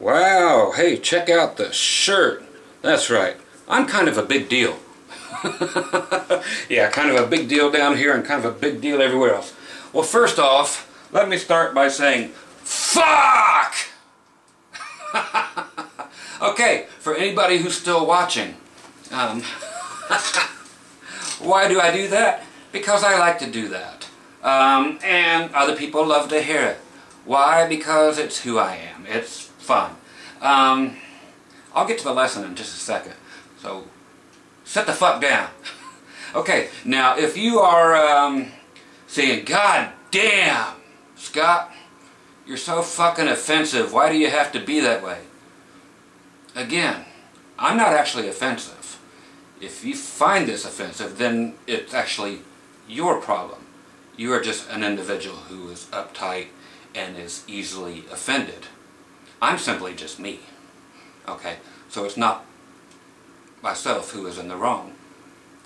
Wow, hey, check out the shirt. That's right, I'm kind of a big deal. Yeah, kind of a big deal down here and kind of a big deal everywhere else. Well, first off, let me start by saying, fuck! Okay, for anybody who's still watching, why do I do that? Because I like to do that. And other people love to hear it. Why? Because it's who I am. It's fun. I'll get to the lesson in just a second. So, sit the fuck down. Okay, now if you are saying, God damn, Scott, you're so fucking offensive. Why do you have to be that way? Again, I'm not actually offensive. If you find this offensive, then it's actually your problem. You are just an individual who is uptight and is easily offended. I'm simply just me. Okay, so it's not myself who is in the wrong.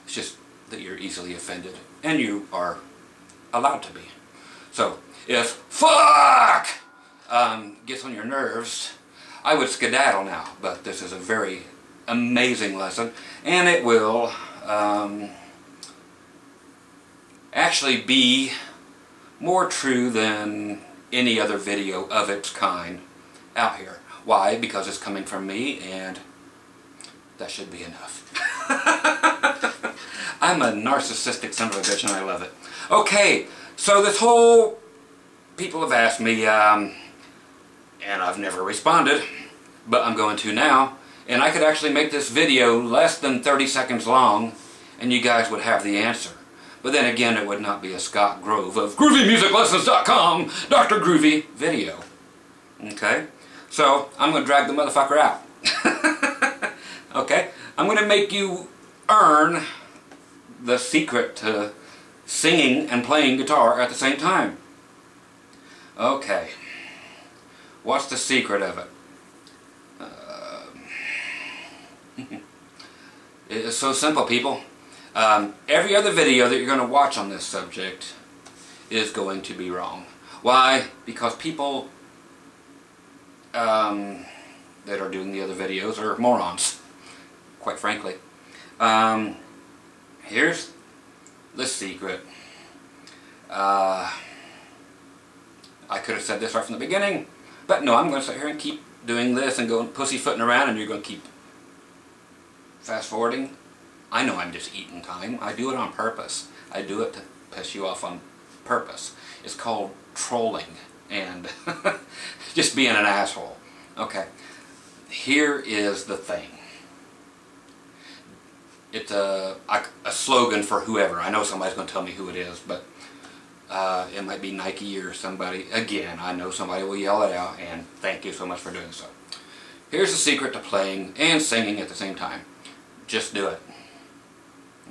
It's just that you're easily offended, and you are allowed to be. So, if fuck gets on your nerves, I would skedaddle now, but this is a very amazing lesson, and it will actually be more true than any other video of its kind out here. Why? Because it's coming from me, and that should be enough. I'm a narcissistic son of a bitch, and I love it. Okay, so this whole... people have asked me, and I've never responded, but I'm going to now, and I could actually make this video less than 30 seconds long, and you guys would have the answer. But then again, it would not be a Scott Grove of GroovyMusicLessons.com Dr. Groovy video. Okay? So, I'm going to drag the motherfucker out. Okay? I'm going to make you earn the secret to singing and playing guitar at the same time. Okay. What's the secret of it? It's so simple, people. Every other video that you're going to watch on this subject is going to be wrong. Why? Because people that are doing the other videos are morons, quite frankly. Here's the secret. I could have said this right from the beginning, but no, I'm going to sit here and keep doing this and going pussyfooting around, and you're going to keep fast forwarding. I know I'm just eating time. I do it on purpose. I do it to piss you off on purpose. It's called trolling and just being an asshole. Okay, here is the thing. It's a slogan for whoever. I know somebody's going to tell me who it is, but it might be Nike or somebody. Again, I know somebody will yell it out, and thank you so much for doing so. Here's the secret to playing and singing at the same time. Just do it.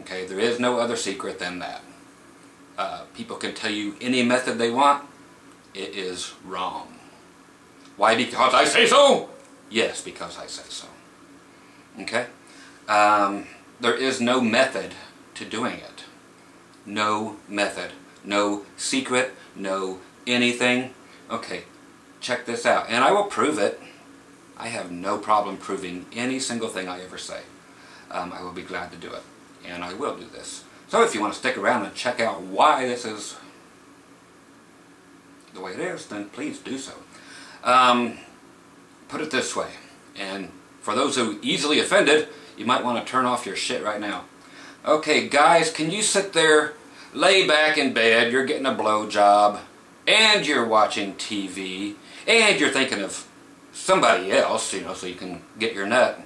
Okay, there is no other secret than that. People can tell you any method they want. It is wrong. Why? Because I say so? Yes, because I say so. Okay? There is no method to doing it. No method. No secret. No anything. Okay, check this out. And I will prove it. I have no problem proving any single thing I ever say. I will be glad to do it. And I will do this. So if you want to stick around and check out why this is the way it is, then please do so. Put it this way, and for those who are easily offended, you might want to turn off your shit right now. Okay, guys, can you sit there, lay back in bed, you're getting a blowjob, and you're watching TV, and you're thinking of somebody else, you know, so you can get your nut.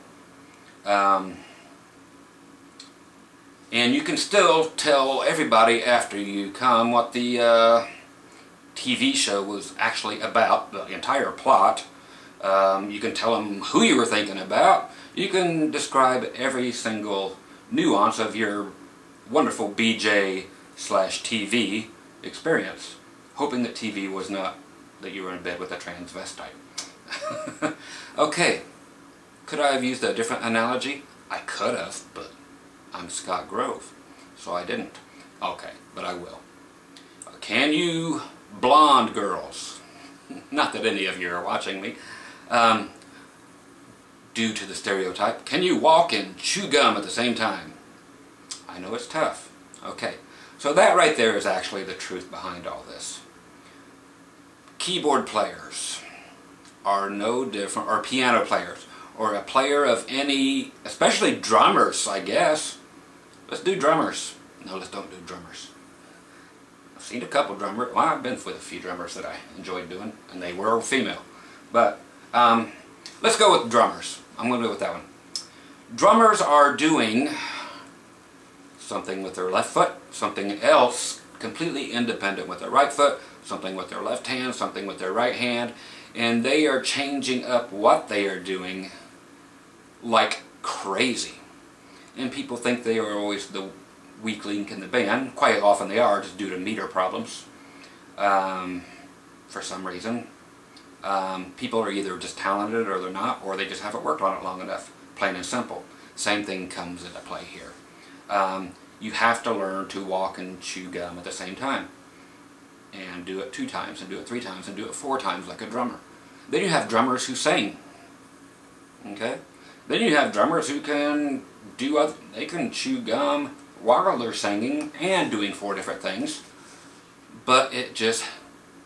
And you can still tell everybody after you come what the TV show was actually about, the entire plot. You can tell them who you were thinking about. You can describe every single nuance of your wonderful BJ/TV experience, hoping that TV was not that you were in bed with a transvestite. Okay, could I have used a different analogy? I could have, but I'm Scott Grove, so I didn't. Okay, but I will. Can you blonde girls, not that any of you are watching me, due to the stereotype. Can you walk and chew gum at the same time? I know it's tough. Okay, so that right there is actually the truth behind all this. Keyboard players are no different, or piano players, or a player of any, especially drummers, I guess. Let's do drummers. No, let's don't do drummers. I've seen a couple drummers. Well, I've been with a few drummers that I enjoyed doing, and they were female. But let's go with drummers. I'm going to go with that one. Drummers are doing something with their left foot, something else completely independent with their right foot, something with their left hand, something with their right hand, and they are changing up what they are doing like crazy. And people think they are always the weak link in the band. Quite often they are, just due to meter problems. For some reason. People are either just talented or they're not, or they just haven't worked on it long enough. Plain and simple. Same thing comes into play here. You have to learn to walk and chew gum at the same time. And do it 2 times, and do it 3 times, and do it 4 times like a drummer. Then you have drummers who sing. Okay? Then you have drummers who can do other, they can chew gum while they're singing and doing 4 different things. But it just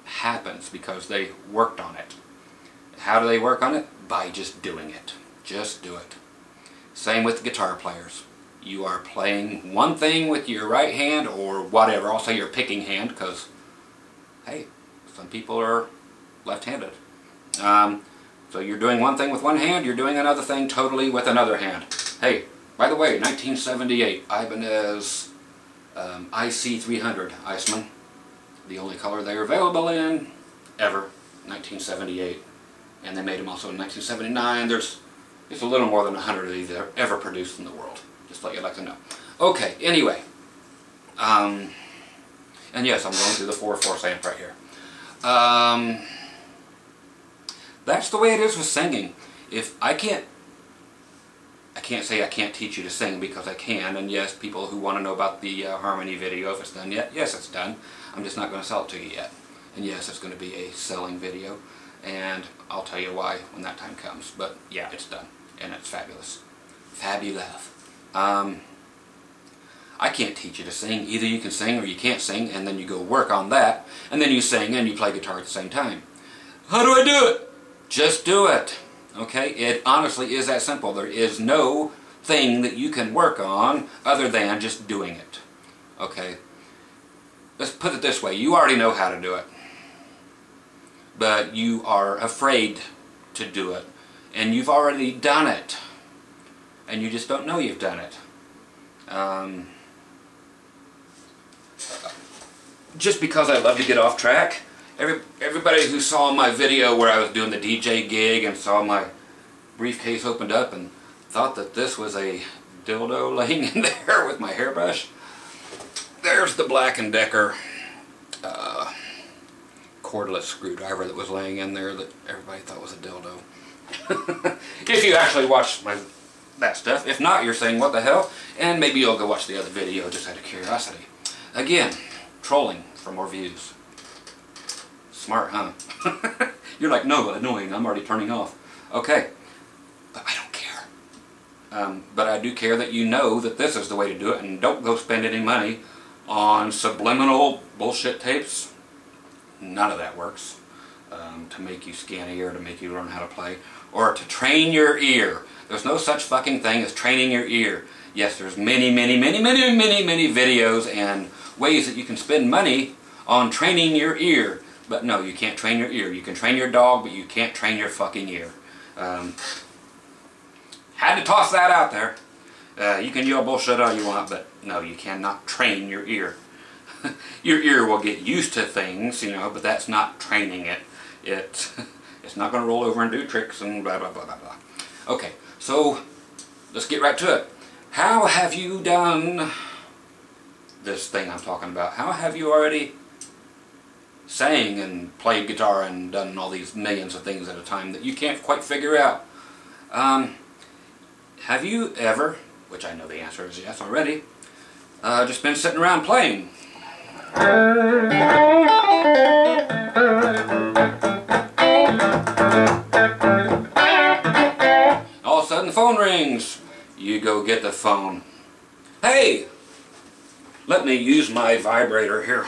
happens because they worked on it. How do they work on it? By just doing it. Just do it. Same with guitar players. You are playing one thing with your right hand, or whatever. I'll say your picking hand, because hey, some people are left-handed. So you're doing one thing with one hand, you're doing another thing totally with another hand. Hey, by the way, 1978, Ibanez IC300 Iceman. The only color they're available in, ever, 1978. And they made them also in 1979. There's a little more than 100 of these that are ever produced in the world. Just to let you like to know. Okay, anyway. And yes, I'm going through the 4/4 amp right here. That's the way it is with singing. If I can't say I can't teach you to sing, because I can. And yes, people who want to know about the harmony video, if it's done yet, yes, it's done. I'm just not going to sell it to you yet. And yes, it's going to be a selling video. And I'll tell you why when that time comes. But yeah, it's done. And it's fabulous. Fabulous. I can't teach you to sing. Either you can sing or you can't sing, and then you go work on that, and then you sing and you play guitar at the same time. How do I do it? Just do it. Okay? It honestly is that simple. There is no thing that you can work on other than just doing it. Okay? Let's put it this way. You already know how to do it. But you are afraid to do it. And you've already done it. And you just don't know you've done it. Just because I love to get off track, everybody who saw my video where I was doing the DJ gig and saw my briefcase opened up and thought that this was a dildo laying in there with my hairbrush, there's the Black & Decker cordless screwdriver that was laying in there that everybody thought was a dildo. If you actually watch that stuff. If not, you're saying, what the hell? And maybe you'll go watch the other video just out of curiosity. Again, trolling for more views. Smart, huh? You're like, no, annoying, I'm already turning off. Okay, but I don't care. But I do care that you know that this is the way to do it, and don't go spend any money on subliminal bullshit tapes. None of that works. To make you scanny or to make you learn how to play, or to train your ear. There's no such fucking thing as training your ear. Yes, there's many videos and ways that you can spend money on training your ear. But no, you can't train your ear. You can train your dog, but you can't train your fucking ear. Had to toss that out there. You can yell bullshit all you want, but no, you cannot train your ear. Your ear will get used to things, you know, but that's not training it. It's not going to roll over and do tricks and blah, blah, blah, blah, blah. Okay, so let's get right to it. How have you done this thing I'm talking about? How have you already sang and played guitar and done all these millions of things at a time that you can't quite figure out? Have you ever, which I know the answer is yes already, just been sitting around playing? rings, you go get the phone. Hey, let me use my vibrator here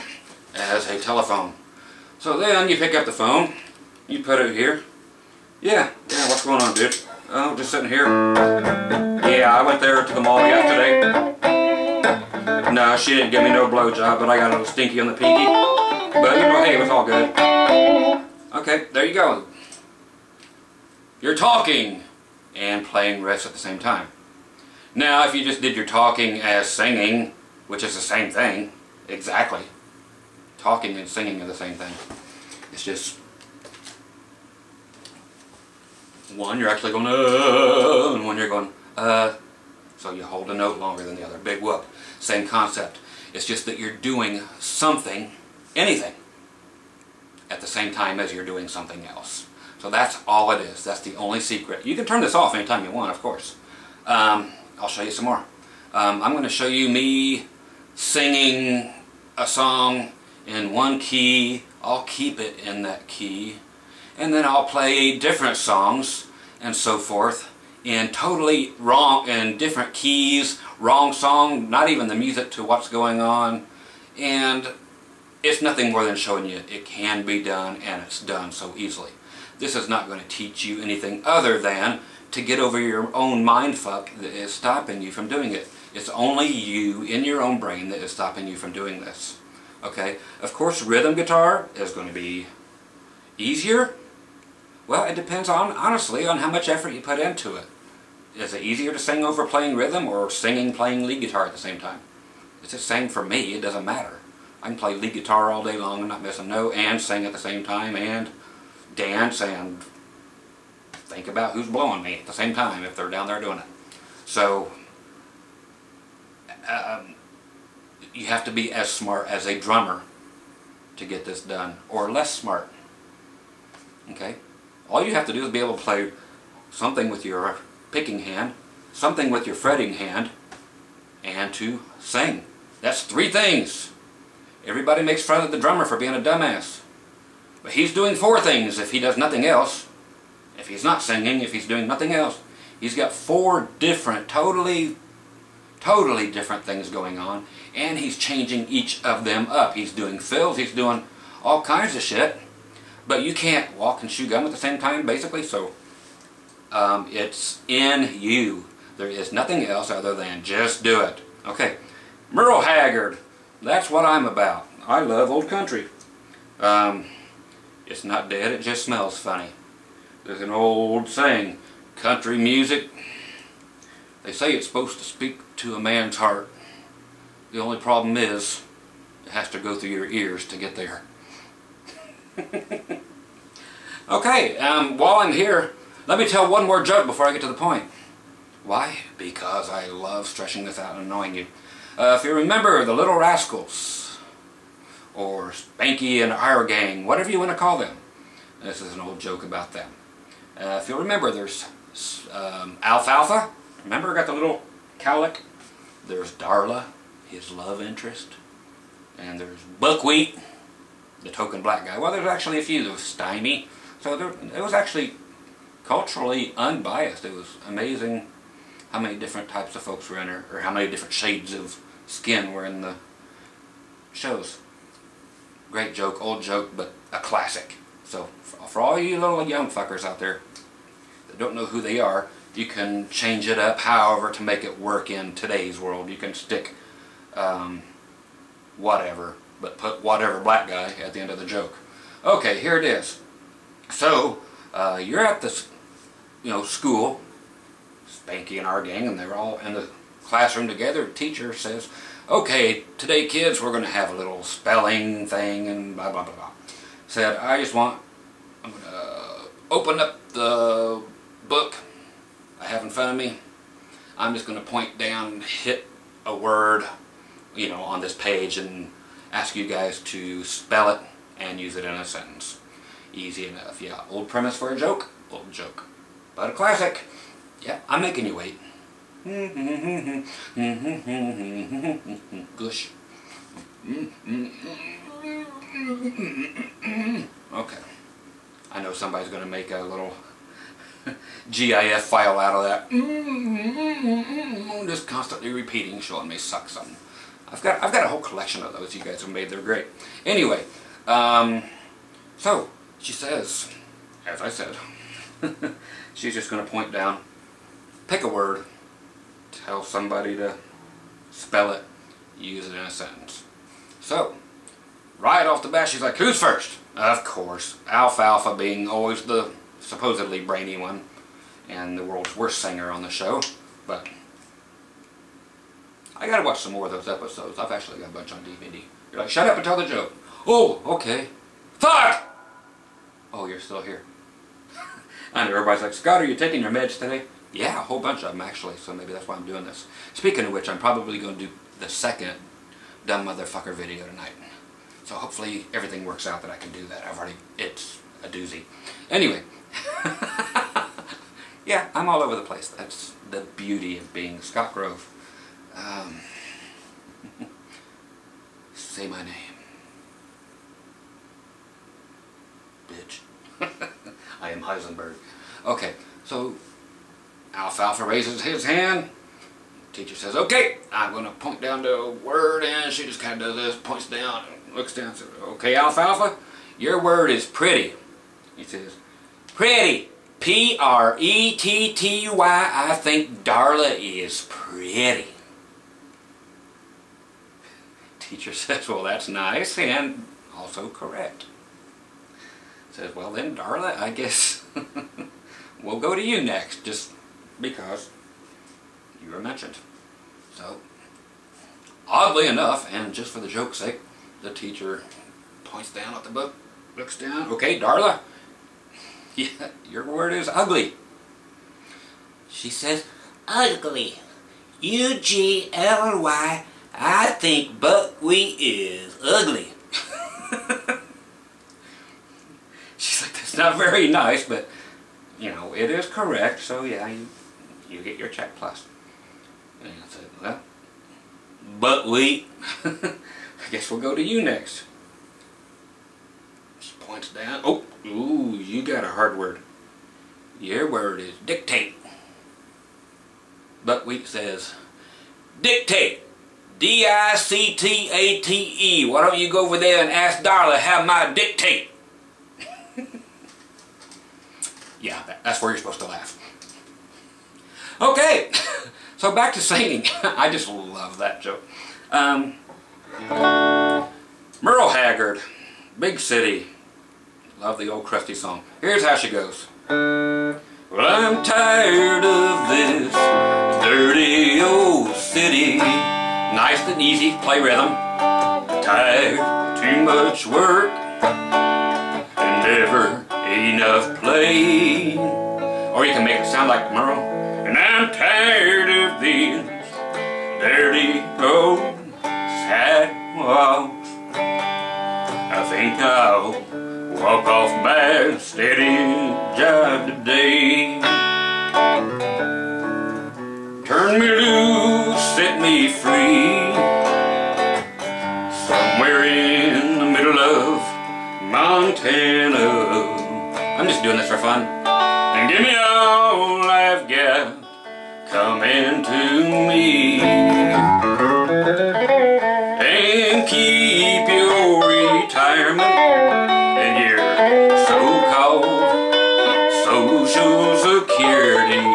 as a telephone. So then you pick up the phone, you put it here. Yeah, what's going on, dude? Oh, just sitting here. Yeah, I went there to the mall yesterday. No, she didn't give me no blowjob, but I got a little stinky on the pinky. But you know, hey, it was all good. Okay, there you go. You're talking and playing riffs at the same time. Now, if you just did your talking as singing, which is the same thing, exactly. Talking and singing are the same thing. It's just one you're actually going and one you're going so you hold a note longer than the other. Big whoop. Same concept. It's just that you're doing something, anything, at the same time as you're doing something else. So that's all it is. That's the only secret. You can turn this off anytime you want, of course. I'll show you some more. I'm going to show you me singing a song in one key. I'll keep it in that key. And then I'll play different songs and so forth in totally wrong, in different keys, wrong song, not even the music to what's going on. And it's nothing more than showing you it can be done, and it's done so easily. This is not going to teach you anything other than to get over your own mindfuck that is stopping you from doing it. It's only you in your own brain that is stopping you from doing this. Okay? Of course, rhythm guitar is going to be easier. Well, it depends on, honestly, on how much effort you put into it. Is it easier to sing over playing rhythm or singing playing lead guitar at the same time? It's the same for me. It doesn't matter. I can play lead guitar all day long and not miss a note, and sing at the same time, and dance, and think about who's blowing me at the same time if they're down there doing it. So you have to be as smart as a drummer to get this done, or less smart. Okay? All you have to do is be able to play something with your picking hand, something with your fretting hand, and to sing. That's 3 things. Everybody makes fun of the drummer for being a dumbass. But he's doing 4 things if he does nothing else. If he's not singing, if he's doing nothing else, he's got 4 different, totally different things going on, and he's changing each of them up. He's doing fills, he's doing all kinds of shit, but you can't walk and chew gum at the same time, basically, so it's in you. There is nothing else other than just do it. Okay, Merle Haggard, that's what I'm about. I love old country. It's not dead, it just smells funny. There's an old saying, country music, they say it's supposed to speak to a man's heart. The only problem is, it has to go through your ears to get there. Okay, while I'm here, let me tell one more joke before I get to the point. Why? Because I love stretching this out and annoying you. If you remember the Little Rascals, or Spanky and our gang, whatever you want to call them. This is an old joke about them. If you'll remember, there's Alfalfa. Remember, got the little cowlick? There's Darla, his love interest. And there's Buckwheat, the token black guy. Well, there's actually a few. There was Stymie. So it was actually culturally unbiased. It was amazing how many different types of folks were in there, or how many different shades of skin were in the shows. Great joke, old joke, but a classic. So for all you little young fuckers out there that don't know who they are, you can change it up however to make it work in today's world. You can stick whatever, but put whatever black guy at the end of the joke. Okay, here it is. So you're at this, school, Spanky and our gang, and they're all in the classroom together. The teacher says, okay, today kids, we're going to have a little spelling thing and blah blah blah blah. Said, I'm going to open up the book I have in front of me. I'm just going to point down and hit a word, on this page, and ask you guys to spell it and use it in a sentence. Easy enough. Yeah, old premise for a joke, old joke. But a classic. Yeah, I'm making you wait. Gush. Okay. I know somebody's going to make a little GIF file out of that. Just constantly repeating, showing me suck something. I've got a whole collection of those you guys have made. They're great. Anyway, so she says, as I said, she's just going to point down, pick a word, tell somebody to spell it, use it in a sentence. So, right off the bat, she's like, who's first? Of course, Alfalfa being always the supposedly brainy one and the world's worst singer on the show. But I gotta watch some more of those episodes. I've actually got a bunch on DVD. You're like, shut up and tell the joke. Oh, okay. Fuck! Oh, you're still here. I know everybody's like, Scott, are you taking your meds today? Yeah, a whole bunch of them actually, so maybe that's why I'm doing this. Speaking of which, I'm probably going to do the second dumb motherfucker video tonight. So hopefully everything works out that I can do that. It's a doozy. Anyway. Yeah, I'm all over the place. That's the beauty of being Scott Grove. Say my name. Bitch. I am Heisenberg. Okay, so Alfalfa raises his hand. Teacher says, okay, I'm going to point down to a word, and she just kind of does this, points down, and looks down and says, okay, Alfalfa, your word is pretty. He says, pretty. P-R-E-T-T-Y. I think Darla is pretty. Teacher says, well, that's nice and also correct. Says, well then, Darla, I guess we'll go to you next, just because you were mentioned. So, oddly enough, and just for the joke's sake, the teacher points down at the book, looks down, okay, Darla, yeah, your word is ugly. She says, ugly. U-G-L-Y. I think buckwheat is ugly. She's like, that's not very nice, but, you know, it is correct, so yeah, you get your check plus. And I said, well, buckwheat, I guess we'll go to you next. She points down, oh, ooh, you got a hard word. Your word is dictate. Buckwheat says, dictate. D-I-C-T-A-T-E. Why don't you go over there and ask Darla how my dictate? Yeah, that's where you're supposed to laugh. Okay, so back to singing. I just love that joke. Merle Haggard, Big City. Love the old crusty song. Here's how she goes. Well, I'm tired of this dirty old city. Nice and easy, play rhythm. Tired, too much work, and never enough play. Or you can make it sound like Merle. And I'm tired of these dirty old sidewalks. I think I'll walk off my steady job today. Turn me loose, set me free, somewhere in the middle of Montana. I'm just doing this for fun. And give me all I've got coming to me. And keep your retirement and your so-called Social Security.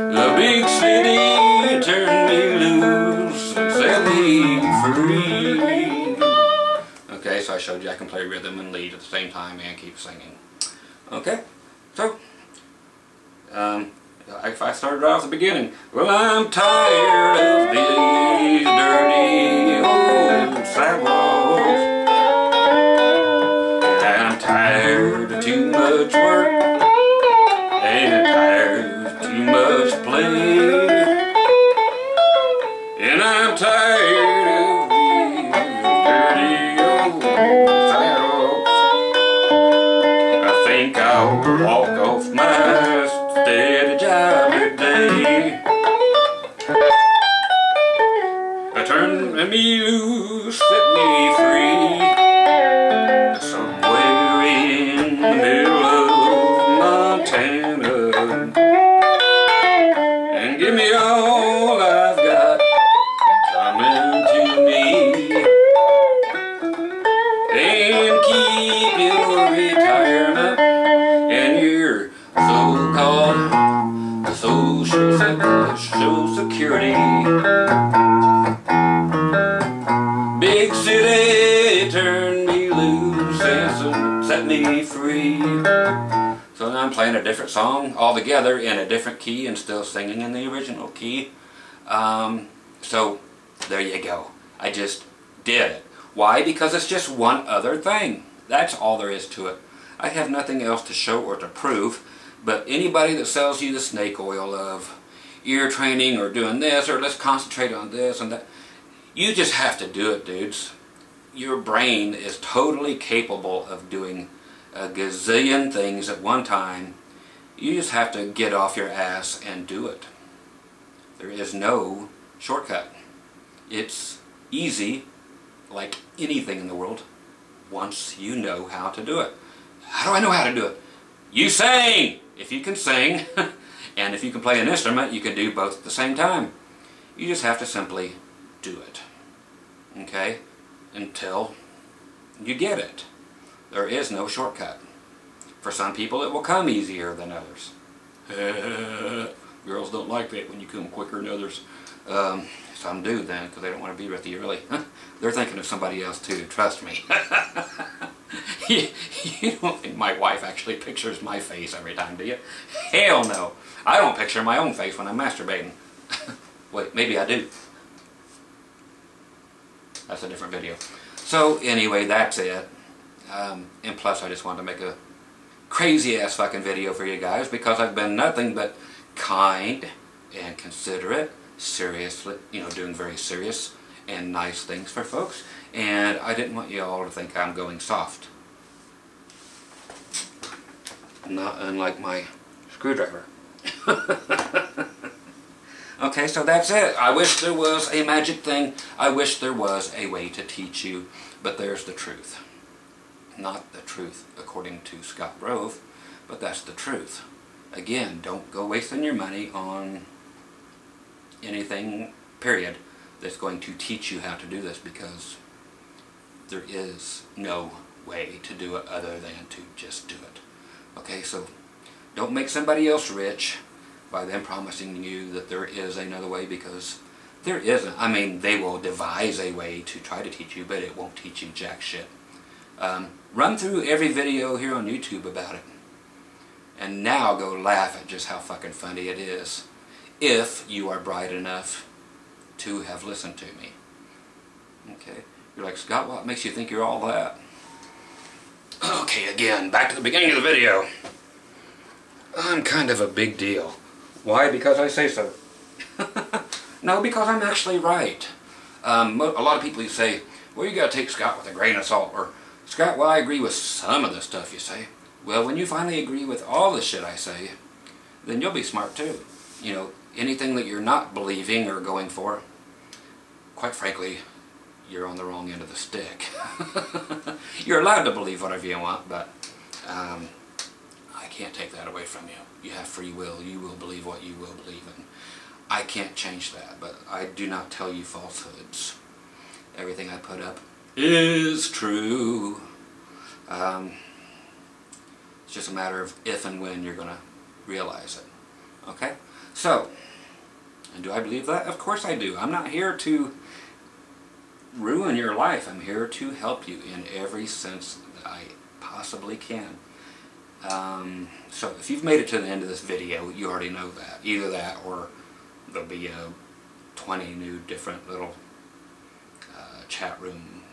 The big city turned me loose and set me free. Okay, so I showed you I can play rhythm and lead at the same time and keep singing. Okay, so if I started off at the beginning, well, I'm tired of these dirty old sidewalks. I'm tired of too much work and tired of too much play. And I'm tired of these dirty old sidewalks. I think I'll walk off my steady job today. Turn me loose, set me free, somewhere in the middle of Social security. Big city turned me loose and set me free. So now I'm playing a different song altogether in a different key and still singing in the original key. So there you go. I just did it. Why? Because it's just one other thing. That's all there is to it. I have nothing else to show or to prove, but anybody that sells you the snake oil of ear training or doing this or let's concentrate on this and that, you just have to do it, dudes. Your brain is totally capable of doing a gazillion things at one time. You just have to get off your ass and do it. There is no shortcut. It's easy, like anything in the world, once you know how to do it. How do I know how to do it? You sing! If you can sing, and if you can play an instrument, you can do both at the same time. You just have to simply do it. Okay? Until you get it. There is no shortcut. For some people it will come easier than others. Girls don't like that when you come quicker than others. Some do then, because they don't want to be with you really. They're thinking of somebody else too, trust me. You don't think my wife actually pictures my face every time, do you? Hell no. I don't picture my own face when I'm masturbating. Wait, maybe I do. That's a different video. So anyway, that's it. And plus I just wanted to make a crazy ass fucking video for you guys because I've been nothing but kind and considerate, seriously, doing very serious and nice things for folks, and I didn't want you all to think I'm going soft. Not unlike my screwdriver. Okay, so that's it. I wish there was a magic thing. I wish there was a way to teach you, but there's the truth. Not the truth according to Scott Grove, but that's the truth. Again, don't go wasting your money on anything, period, that's going to teach you how to do this, because there is no way to do it other than to just do it. Okay, so don't make somebody else rich by them promising you that there is another way, because there isn't. I mean, they will devise a way to try to teach you, but it won't teach you jack shit. Run through every video here on YouTube about it. And now go laugh at just how fucking funny it is, if you are bright enough to have listened to me. Okay? You're like, Scott, what makes you think you're all that? Okay, again, back to the beginning of the video. I'm kind of a big deal. Why? Because I say so. No, because I'm actually right. A lot of people say, well, you gotta take Scott with a grain of salt, or Scott, well, I agree with some of the stuff you say. Well, when you finally agree with all the shit I say, then you'll be smart too. Anything that you're not believing or going for, quite frankly, you're on the wrong end of the stick. You're allowed to believe whatever you want, but I can't take that away from you. You have free will. You will believe what you will believe, and I can't change that, but I do not tell you falsehoods. Everything I put up is true. It's just a matter of if and when you're going to realize it. Okay? So, and do I believe that? Of course I do. I'm not here to ruin your life. I'm here to help you in every sense that I possibly can. So if you've made it to the end of this video, you already know that. Either that or there'll be 20 new different little chat room,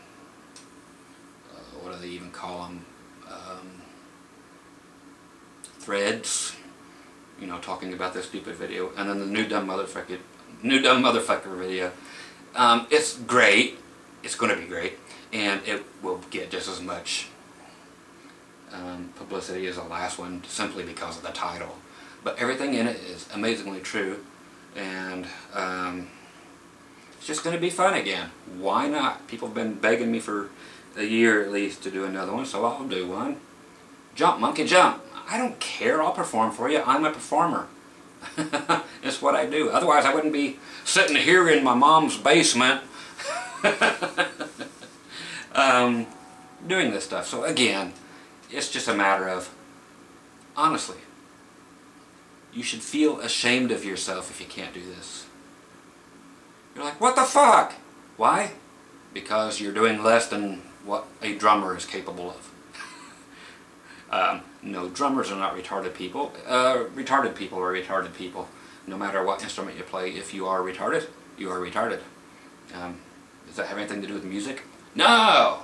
what do they even call them, threads, talking about this stupid video, and then the new dumb motherfucker video. It's great. It's going to be great, and it will get just as much publicity as the last one, simply because of the title. But everything in it is amazingly true, and it's just going to be fun again. Why not? People have been begging me for a year at least to do another one, so I'll do one. Jump, monkey, jump. I don't care. I'll perform for you. I'm a performer. It's what I do. Otherwise, I wouldn't be sitting here in my mom's basement doing this stuff. So again, it's just a matter of, honestly, You should feel ashamed of yourself if you can't do this. You're like, what the fuck? Why? Because you're doing less than what a drummer is capable of. No, drummers are not retarded people. Retarded people are retarded people. No matter what instrument you play, if you are retarded, you are retarded. Does that have anything to do with music? No!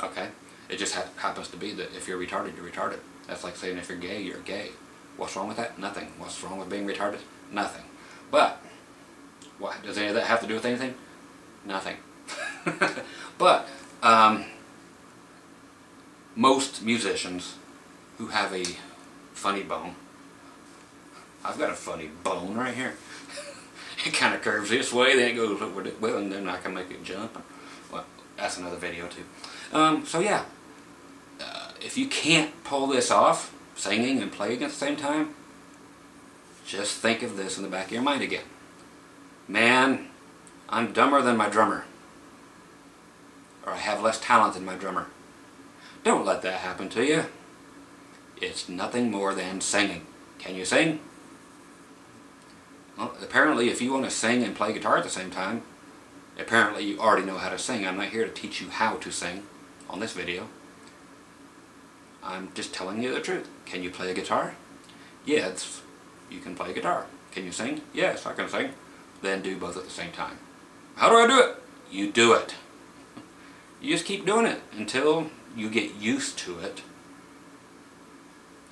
Okay. It just happens to be that if you're retarded, you're retarded. That's like saying if you're gay, you're gay. What's wrong with that? Nothing. What's wrong with being retarded? Nothing. But, what, does any of that have to do with anything? Nothing. But, most musicians who have a funny bone, I've got a funny bone right here. It kind of curves this way, then it goes over this way, and then I can make it jump. Well, that's another video too. So yeah, if you can't pull this off, singing and playing at the same time, just think of this in the back of your mind again. Man, I'm dumber than my drummer. Or I have less talent than my drummer. Don't let that happen to you. It's nothing more than singing. Can you sing? Well, apparently if you want to sing and play guitar at the same time, apparently you already know how to sing. I'm not here to teach you how to sing on this video. I'm just telling you the truth. Can you play a guitar? Yes, you can play a guitar. Can you sing? Yes, I can sing. Then do both at the same time. How do I do it? You do it. You just keep doing it until you get used to it.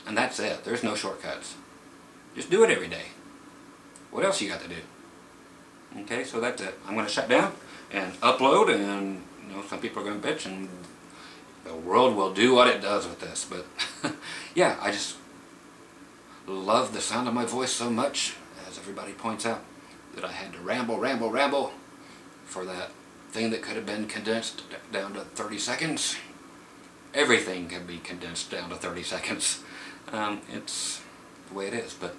And that's it. There's no shortcuts. Just do it every day. What else you got to do? Okay, so that's it. I'm going to shut down and upload, and you know, some people are going to bitch, and the world will do what it does with this. But yeah, I just love the sound of my voice so much, as everybody points out, that I had to ramble for that thing that could have been condensed down to 30 seconds. Everything can be condensed down to 30 seconds. It's the way it is, but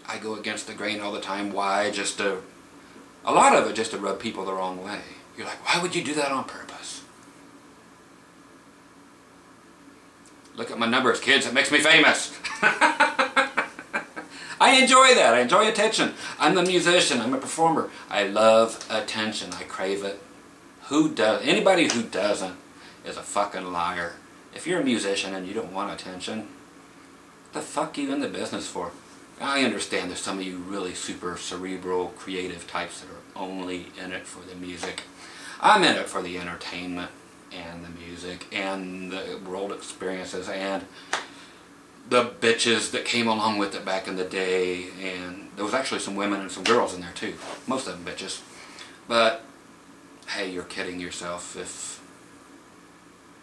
I go against the grain all the time. Why? Just to, a lot of it just to rub people the wrong way. You're like, why would you do that on purpose? Look at my numbers, kids. It makes me famous. I enjoy that. I enjoy attention. I'm a musician. I'm a performer. I love attention. I crave it. Who does? Anybody who doesn't is a fucking liar. If you're a musician and you don't want attention, what the fuck are you in the business for? I understand there's some of you really super cerebral, creative types that are only in it for the music. I'm in it for the entertainment and the music and the world experiences and the bitches that came along with it back in the day. And there was actually some women and some girls in there too. Most of them bitches. But hey, you're kidding yourself if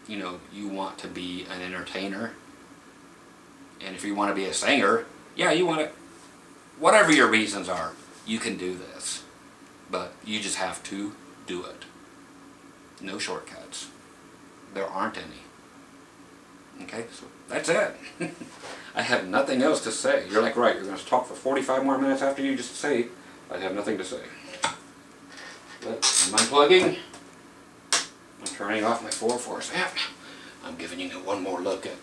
you know you want to be an entertainer. And if you want to be a singer, yeah, you want to, whatever your reasons are, you can do this. But you just have to do it. No shortcuts. There aren't any. Okay, so that's it. I have nothing else to say. You're like, right, you're going to talk for 45 more minutes after you just say, I have nothing to say. But I'm unplugging. I'm turning off my 4/4 amp. I'm giving you one more look at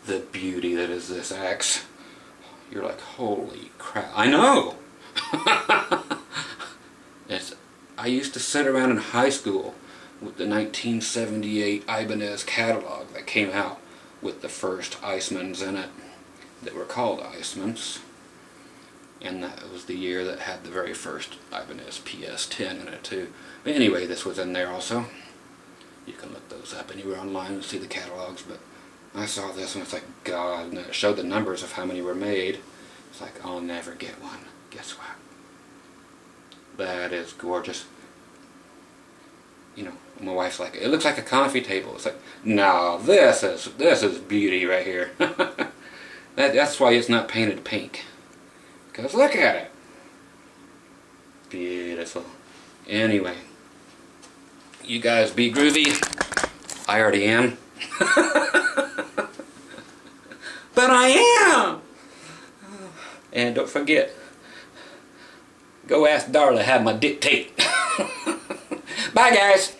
the beauty that is this axe. You're like, holy crap. I know! I used to sit around in high school with the 1978 Ibanez catalog that came out with the first Icemans in it that were called Icemans. And that was the year that had the very first Ibanez PS10 in it too. But anyway, this was in there also. You can look those up anywhere online and see the catalogs, but I saw this and it's like, God, and it showed the numbers of how many were made. It's like, I'll never get one. Guess what? That is gorgeous. You know, my wife's like, it looks like a coffee table. It's like, no, this is beauty right here. That's why it's not painted pink. Because look at it. Beautiful. Anyway, you guys be groovy. I already am. But I am! And don't forget, go ask Darla how my dictate. Bye guys!